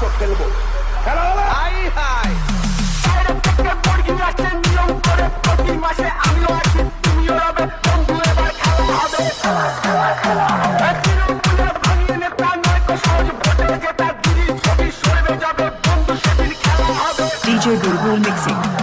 তো খেলবো, খেলা হবে। হাই হাই নিয়ম করে প্রতি মাসে আমিও আছি, তুমিও রবে, বন্ধু এবার খেলা হবে। তৃণমূলের ভাঙিয়ে নেতা নয় তো সহজ ভোটে জেতা, দিদির ছবি সরবে যাবে, বন্ধু সেদিন খেলা হবে। DJ Bulbul Mixing.